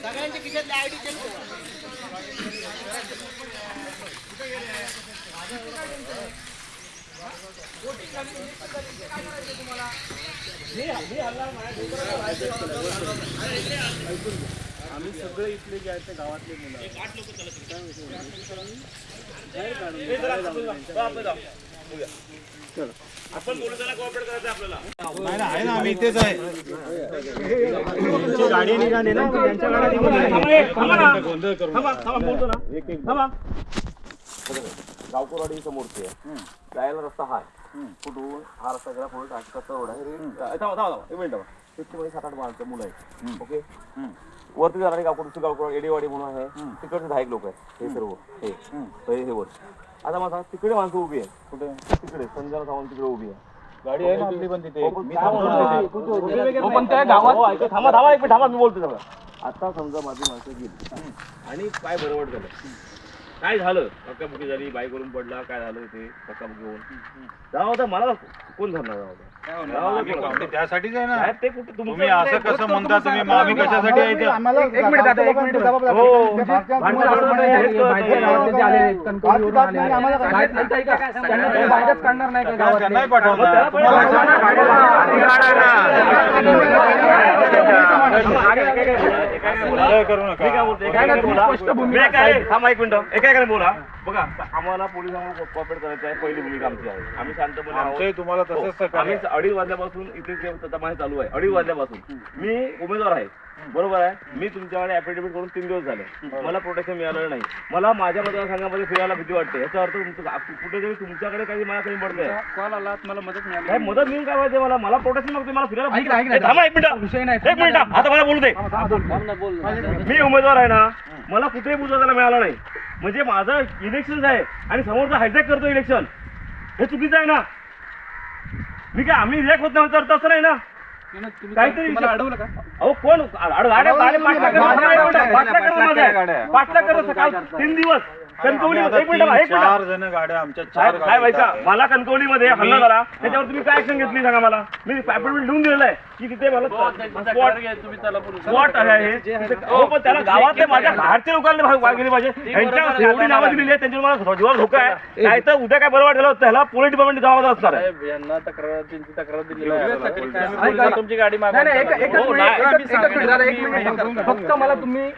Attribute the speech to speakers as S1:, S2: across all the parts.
S1: सगळ्यांच्या खिशातले ID check
S2: आम्ही सगळे इथले जे आहेत गावातले मुलं
S3: आपण पोलिसांना कोऑपरेट करायचं आपल्याला.
S2: नाही ना, आहे ना, आम्ही इथेच आहे. गाडी निघाली ना, त्यांच्या गाडी गोंधळ करू
S3: गावकोरवाडी समोरची आहे, जायला रस्ता हा आहे. कुठून हा रस्ता गेला पुढे टाकता रोड आहे. एक मिनिट, तिथे 7-8 माणसं मुलं आहेत. ओके, वरती जाणारी गावकोर एडेवाडी म्हणून आहे, तिकडचे 10 लोक आहेत. हे सर्व हे वर. आता माझा तिकडे माणसं उभी आहे. कुठे? तिकडे संजना सावंत तिकडे उभी आहे.
S2: गाडी आहे ना आपली पण तिथे.
S3: थांबा मी बोलतो सगळं. आता समजा माझी माणसं गेली आणि काय बरोबर झालं, काय झालं, धक्काबुक्की झाली, बाईकवरून पडला, काय झालं ते धक्काबुक्की होऊन जाऊ होता. मला कोण झालं
S2: आम्ही त्यासाठीच आहे ना.
S3: ते कुठे
S2: तुम्ही असं कसं म्हणता, तुम्ही आम्ही कशासाठी आहे इथे?
S4: एक मिनिट दादा, एक मिनिट. काढणार नाही का गावात?
S2: नाही पाठवणार.
S3: बोला बघा, आम्हाला पोलिसांना कॉपरेट करायचं आहे. पहिली भूमिका आमची आहे. आम्ही शांतपणे
S2: तुम्हाला तसंच
S3: आम्ही 2:30 वाजल्यापासून इथे तपासणी चालू आहे. 2:30 वाजल्यापासून मी उमेदवार आहे, बरोबर आहे. मी तुमच्याकडे ऍफिडेव्हिट करून 3 दिवस झाले, मला प्रोटेक्शन मिळालं नाही. मला माझ्या मतदारसंघामध्ये फिरायला भीती वाटते. याचा अर्थ कुठेतरी तुमच्याकडे काही मला कमी पडतंय.
S4: कॉल आला, मला मदत मिळाली.
S3: काय मदत मिळून काय पाहिजे? मला प्रोटेक्शन मागते, मला फिरायला. थांबा एक मिनिट, आता मला बोलू दे. मी उमेदवार आहे ना, मला कुठेही बुजवायला मिळालं नाही. म्हणजे माझं इलेक्शन आहे आणि समोरचा हायजॅक करतो इलेक्शन, हे चुकीचं आहे ना. मी काय आम्ही इलेक्ट होत नाही तर तसं नाही ना. काहीतरी
S4: अडवलं का?
S3: अहो कोण पाठला करत सकाळ 3 दिवस कणकवली. एक मिनिट,
S2: 4 जण गाड्या आमच्या 4
S3: काय व्हायचा. मला कणकवलीमध्ये हल्ला झाला, त्याच्यावर तुम्ही काय ऍक्शन घेतली सांगा मला. मी ऍपॉइंटमेंट लिहून दिलेलं आहे की तिथे मला स्पॉट आहे. पण त्याला गावातले माझ्या बाहेरच्या लोकांना गेली पाहिजे. यांच्या एवढी नावं दिलेली आहेत, त्यांच्यावर मला जीवाला धोका आहे. काय तर उद्या काय बरं वाटलं त्याला पोलीस डिपार्टमेंट जबाबदार असणार आहे.
S4: यांना तक्रार दिली आहे. तुमची गाडी फक्त मला तुम्ही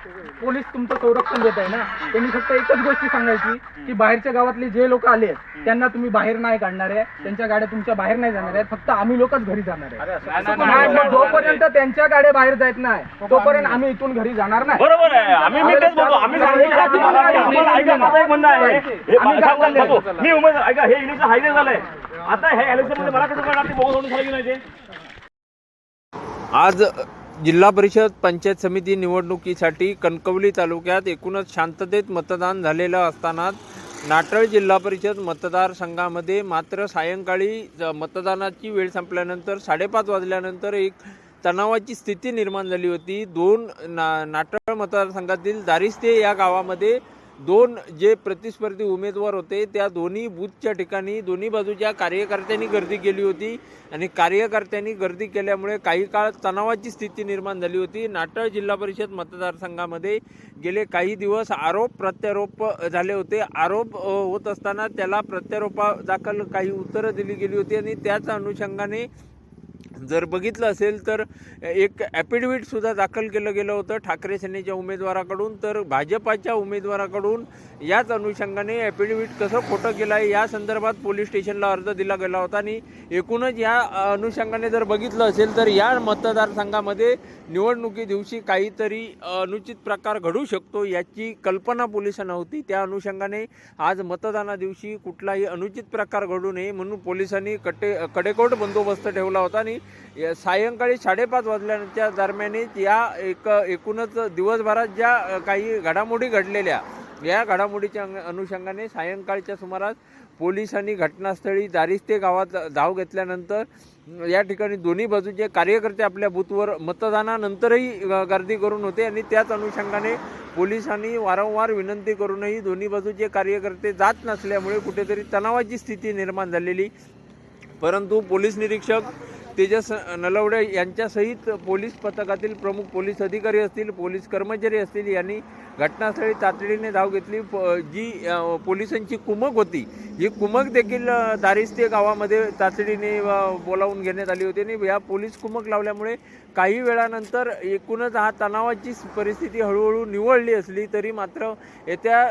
S4: पोलीस तुमचं संरक्षण देत आहे ना. त्यांनी फक्त एकच गोष्टी सांगायची की बाहेरच्या गावातले जे लोक आले त्यांना तुम्ही बाहेर नाही काढणार आहे, त्यांच्या गाड्या तुमच्या बाहेर नाही जाणार आहेत, फक्त आम्ही लोकच घरी जाणार आहे. जोपर्यंत त्यांच्या गाड्या बाहेर जात नाही तोपर्यंत आम्ही इथून घरी जाणार नाही.
S3: बरोबर आहे. आम्ही तेच बोलतो. आम्ही मी उमेदवार ऐका, हे इलेक्शन हायवे झालंय. आता हे इलेक्शन मध्ये मला कसं करणार ते बघून झालं की नाही ते.
S5: आज जिल्हा परिषद पंचायत समिती निवडणुकीसाठी कणकवली तालुक्यात एकूणच शांततेत मतदान झालेलं असताना नाटळ जिल्हा परिषद मतदारसंघामध्ये मात्र सायंकाळी मतदानाची वेळ संपल्यानंतर 5:30 वाजल्यानंतर एक तणावाची स्थिती निर्माण झाली होती. नाटळ मतदारसंघातील दारिस्ते या गावामध्ये 2 जे प्रतिस्पर्धी उमेदवार होते त्या दोन्ही बूथच्या ठिकाणी दोन्ही बाजूच्या कार्यकर्त्यांनी गर्दी केली होती आणि कार्यकर्त्यांनी गर्दी केल्यामुळे काही काळ तणावाची स्थिती निर्माण झाली होती. नाटळ जिल्हा परिषद मतदारसंघामध्ये गेले काही दिवस आरोप प्रत्यारोप झाले होते. आरोप होत असताना त्याला प्रत्यारोपादाखल काही उत्तरं दिली गेली होती आणि त्याच अनुषंगाने जर बघितलं असेल तर एक ॲफिडेव्हिटसुद्धा दाखल केलं गेलं होतं ठाकरे सेनेच्या उमेदवाराकडून. तर भाजपाच्या उमेदवाराकडून याच अनुषंगाने ॲफिडेव्हिट कसं खोटं केलं आहे या संदर्भात पोलीस स्टेशनला अर्ज दिला गेला होता. आणि एकूणच या अनुषंगाने जर बघितलं असेल तर या मतदारसंघामध्ये निवडणुकी दिवशी काहीतरी अनुचित प्रकार घडू शकतो याची कल्पना पोलिसांना होती. त्या अनुषंगाने आज मतदाना दिवशी कुठलाही अनुचित प्रकार घडू नये म्हणून पोलिसांनी कडेकोट बंदोबस्त ठेवला होता. आणि सायंकाळी 5:30 वाजल्याच्या दरम्यानच या एकूणच दिवसभरात ज्या काही घडामोडी घडलेल्या या घडामोडीच्या अनुषंगाने सायंकाळच्या सुमारास पोलिसांनी घटनास्थळी दारिस्ते गावात धाव घेतल्यानंतर या ठिकाणी दोन्ही बाजूचे कार्यकर्ते आपल्या बूथवर मतदानानंतरही गर्दी करून होते आणि त्याच अनुषंगाने पोलिसांनी वारंवार विनंती करूनही दोन्ही बाजूचे कार्यकर्ते जात नसल्यामुळे कुठेतरी तणावाची स्थिती निर्माण झालेली. परंतु पोलीस निरीक्षक तेजस नलवडे यांच्यासहित पोलीस पथकातील प्रमुख पोलीस अधिकारी असतील, पोलीस कर्मचारी असतील यांनी घटनास्थळी तातडीने धाव घेतली. जी पोलिसांची कुमक होती ही कुमक देखील दारिस्ते गावामध्ये तातडीने बोलावून घेण्यात आली होती आणि या पोलीस कुमक लावल्यामुळे काही वेळानंतर एकूणच हा तणावाची परिस्थिती हळूहळू निवळली असली तरी मात्र येत्या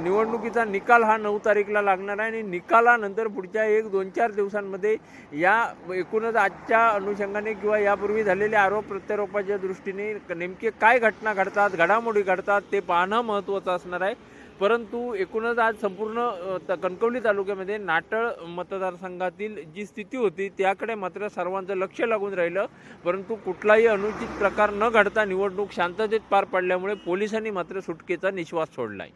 S5: निवडणुकीचा निकाल हा 9 तारीखला लागणार आहे आणि निकालानंतर पुढच्या 1-2-4 दिवसांमध्ये या एकूणच आजच्या अनुषंगाने किंवा यापूर्वी झालेल्या आरोप प्रत्यारोपाच्या दृष्टीने नेमके काय घटना घडतात, घडामोडी घडतात ते पाहणं महत्त्वाचं असणार आहे. परंतु एकूणच आज संपूर्ण कणकवली तालुक्यामध्ये नाटळ मतदारसंघातील जी स्थिती होती त्याकडे मात्र सर्वांचं लक्ष लागून राहिलं. परंतु कुठलाही अनुचित प्रकार न घडता निवडणूक शांततेत पार पडल्यामुळे पोलिसांनी मात्र सुटकेचा निश्वास सोडला आहे.